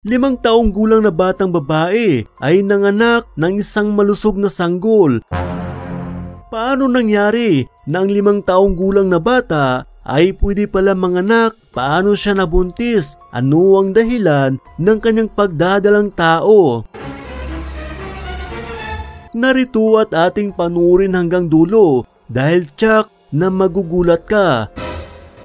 5 taong gulang na batang babae ay nanganak ng isang malusog na sanggol. Paano nangyari na ang 5 taong gulang na bata ay pwede pala manganak? Paano siya nabuntis? Ano ang dahilan ng kanyang pagdadalang tao? Narito at ating panurin hanggang dulo dahil tiyak na magugulat ka.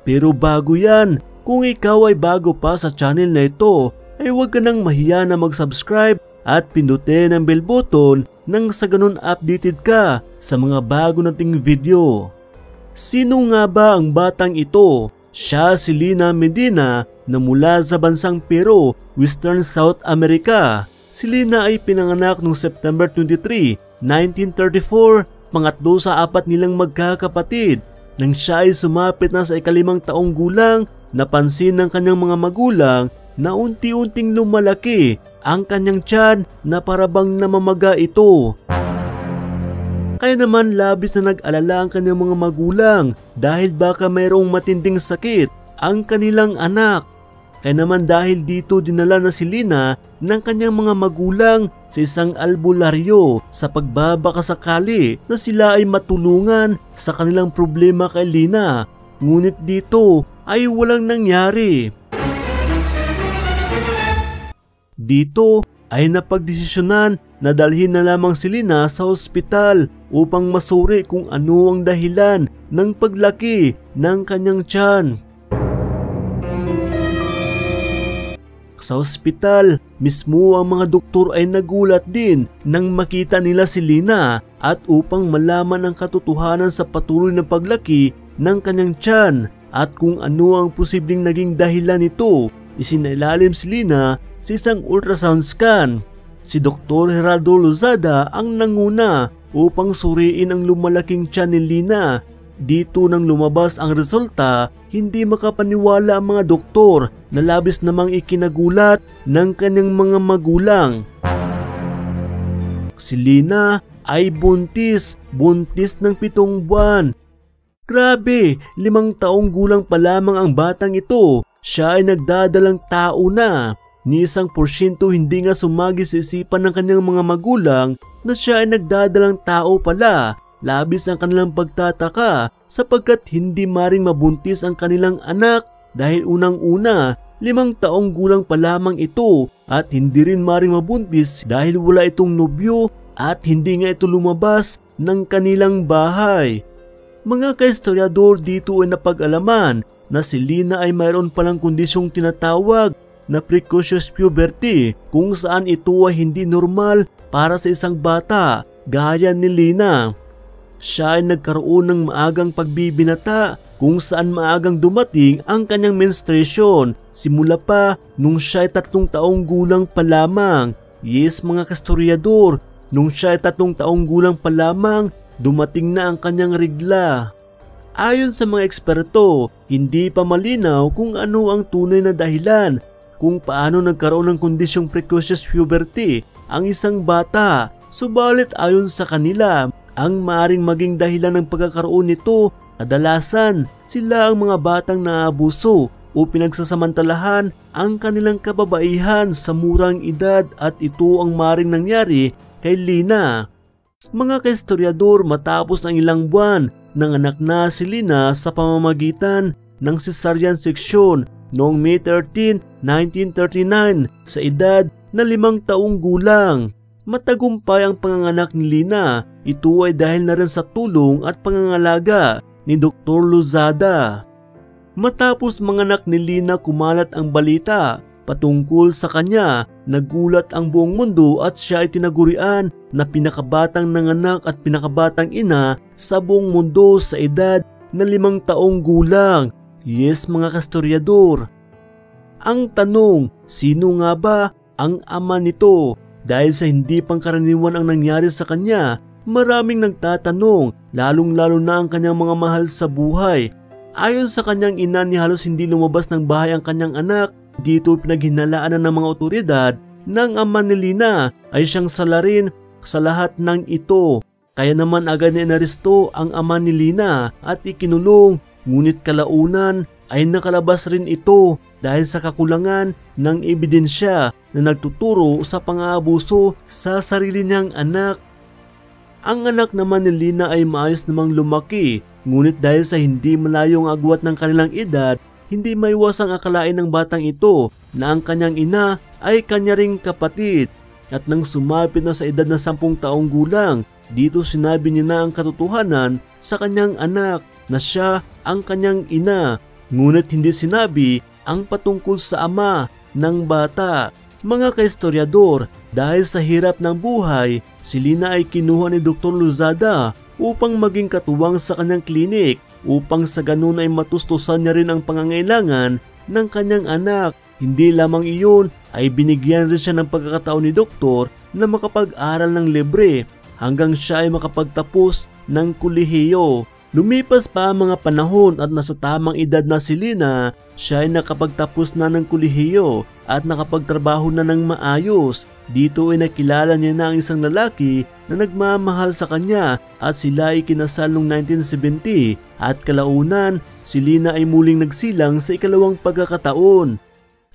Pero bago yan, kung ikaw ay bago pa sa channel na ito, ay huwag ka nang mahiya na mag-subscribe at pindutin ang bell button nang sa ganun updated ka sa mga bago nating video. Sino nga ba ang batang ito? Siya si Lina Medina na mula sa bansang Peru, Western South America. Si Lina ay pinanganak noong September 23, 1934, pangatlo sa 4 nilang magkakapatid. Nang siya ay sumapit na sa ika-5 taong gulang, napansin ng kanyang mga magulang na unti-unting lumalaki ang kanyang tiyan na parabang namamaga ito. Kaya naman labis na nag-alala ang kanyang mga magulang dahil baka mayroong matinding sakit ang kanilang anak. Kaya naman dahil dito dinala na si Lina ng kanyang mga magulang sa isang albularyo sa pagbabakasakali na sila ay matulungan sa kanilang problema kay Lina. Ngunit dito ay walang nangyari. Dito ay napagdesisyonan na dalhin na lamang si Lina sa ospital upang masuri kung ano ang dahilan ng paglaki ng kanyang tiyan. Sa ospital, mismo ang mga doktor ay nagulat din nang makita nila si Lina at upang malaman ang katotohanan sa patuloy na paglaki ng kanyang tiyan at kung ano ang posibleng naging dahilan nito, isinailalim si Lina sa isang ultrasound scan. Si Dr. Gerardo Lozada ang nanguna upang suriin ang lumalaking tiyan ni Lina. Dito nang lumabas ang resulta, hindi makapaniwala ang mga doktor na labis namang ikinagulat ng kanyang mga magulang. Si Lina ay buntis ng 7 buwan. Grabe, 5 taong gulang pa lamang ang batang ito, siya ay nagdadalang tao na. Ni 1% hindi nga sumagi sa isipan ng kanyang mga magulang na siya ay nagdadalang tao pala. Labis ang kanilang pagtataka sapagkat hindi maring mabuntis ang kanilang anak dahil unang-una 5 taong gulang pa lamang ito at hindi rin maring mabuntis dahil wala itong nobyo at hindi nga ito lumabas ng kanilang bahay. Mga kahistoryador dito ay napag-alaman na si Lina ay mayroon palang kondisyong tinatawag na precocious puberty kung saan ito ay hindi normal para sa isang bata gaya ni Lina. Siya ay nagkaroon ng maagang pagbibinata kung saan maagang dumating ang kanyang menstruation simula pa nung siya ay 3 taong gulang pa lamang. Yes mga kastoryador, nung siya ay 3 taong gulang pa lamang, dumating na ang kanyang regla. Ayon sa mga eksperto, hindi pa malinaw kung ano ang tunay na dahilan kung paano nagkaroon ng kondisyong precocious puberty ang isang bata. Subalit ayon sa kanila, ang maaaring maging dahilan ng pagkakaroon nito, kadalasan sila ang mga batang naabuso o pinagsasamantalahan ang kanilang kababaihan sa murang edad at ito ang maaaring nangyari kay Lina. Mga kahistoryador, matapos ang ilang buwan, nanganak na si Lina sa pamamagitan ng cesarean section noong May 13, 1939 sa edad na 5 taong gulang. Matagumpay ang panganganak ni Lina. Ito ay dahil na rin sa tulong at pangangalaga ni Dr. Lozada. Matapos manganak ni Lina, kumalat ang balita patungkol sa kanya. Nagulat ang buong mundo at siya ay tinagurian na pinakabatang nanganak at pinakabatang ina sa buong mundo sa edad na 5 taong gulang. Yes mga kastoryador. Ang tanong, sino nga ba ang ama nito? Dahil sa hindi pangkaraniwan ang nangyari sa kanya, maraming nagtatanong, lalong-lalo na ang kanyang mga mahal sa buhay. Ayon sa kanyang ina, ni halos hindi lumabas ng bahay ang kanyang anak. Dito pinaghinalaan ng mga otoridad ng ama ni Lina ay siyang salarin sa lahat ng ito. Kaya naman agad na inaresto ang ama ni Lina at ikinulong. Ngunit kalaunan ay nakalabas rin ito dahil sa kakulangan ng ebidensya na nagtuturo sa pang-aabuso sa sarili niyang anak. Ang anak naman ni Lina ay maayos namang lumaki, ngunit dahil sa hindi malayong agwat ng kanilang edad, hindi maiwasang akalain ng batang ito na ang kanyang ina ay kanya ring kapatid. At nang sumapit na sa edad na 10 taong gulang, dito sinabi niya na ang katotohanan sa kanyang anak na siya ang kanyang ina, ngunit hindi sinabi ang patungkol sa ama ng bata. Mga kahistoryador, dahil sa hirap ng buhay, si Lina ay kinuha ni Dr. Lozada upang maging katuwang sa kanyang klinik upang sa ganun ay matustusan niya rin ang pangangailangan ng kanyang anak. Hindi lamang iyon, ay binigyan rin siya ng pagkakataon ni Doktor na makapag-aral ng libre hanggang siya ay makapagtapos ng kolehiyo. Lumipas pa ang mga panahon at nasa tamang edad na si Lina, siya ay nakapagtapos na ng kolehiyo at nakapagtrabaho na ng maayos. Dito ay nakilala niya na ang isang lalaki na nagmamahal sa kanya at sila ay kinasal noong 1970 at kalaunan si Lina ay muling nagsilang sa ikalawang pagkakataon.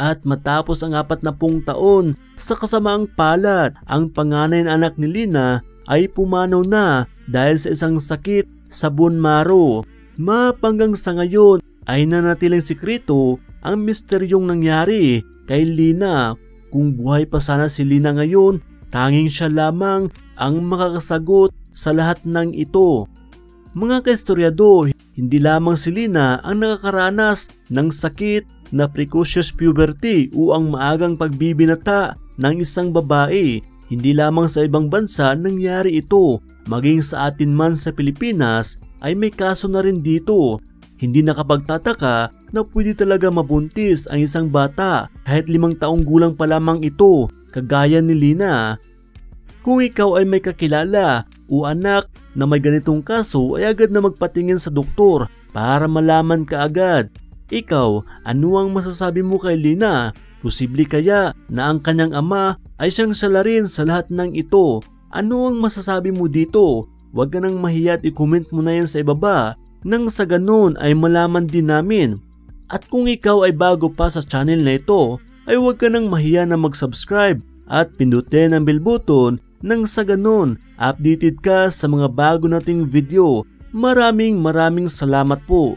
At matapos ang 40 taon sa kasamaang palad, ang panganay na anak ni Lina ay pumanaw na dahil sa isang sakit sa bone marrow. Mapanggang sa ngayon ay nanatiling sikreto ang misteryong nangyari kay Lina. Kung buhay pa sana si Lina ngayon, tanging siya lamang ang makakasagot sa lahat ng ito. Mga kahistoryador, hindi lamang si Lina ang nakakaranas ng sakit na precocious puberty o ang maagang pagbibinata ng isang babae. Hindi lamang sa ibang bansa nangyari ito, maging sa atin man sa Pilipinas ay may kaso na rin dito. Hindi nakapagtataka na pwede talaga mabuntis ang isang bata kahit 5 taong gulang pa lamang ito, kagaya ni Lina. Kung ikaw ay may kakilala o anak na may ganitong kaso ay agad na magpatingin sa doktor para malaman kaagad. Ikaw, ano ang masasabi mo kay Lina? Posible kaya na ang kanyang ama ay siyang salarin sa lahat ng ito? Ano ang masasabi mo dito? Huwag ka nang mahiya at i-comment mo na yan sa ibaba nang sa ganun ay malaman din namin. At kung ikaw ay bago pa sa channel na ito, ay huwag ka nang mahiya na mag-subscribe at pindutin ang bell button nang sa ganun updated ka sa mga bago nating video. Maraming salamat po.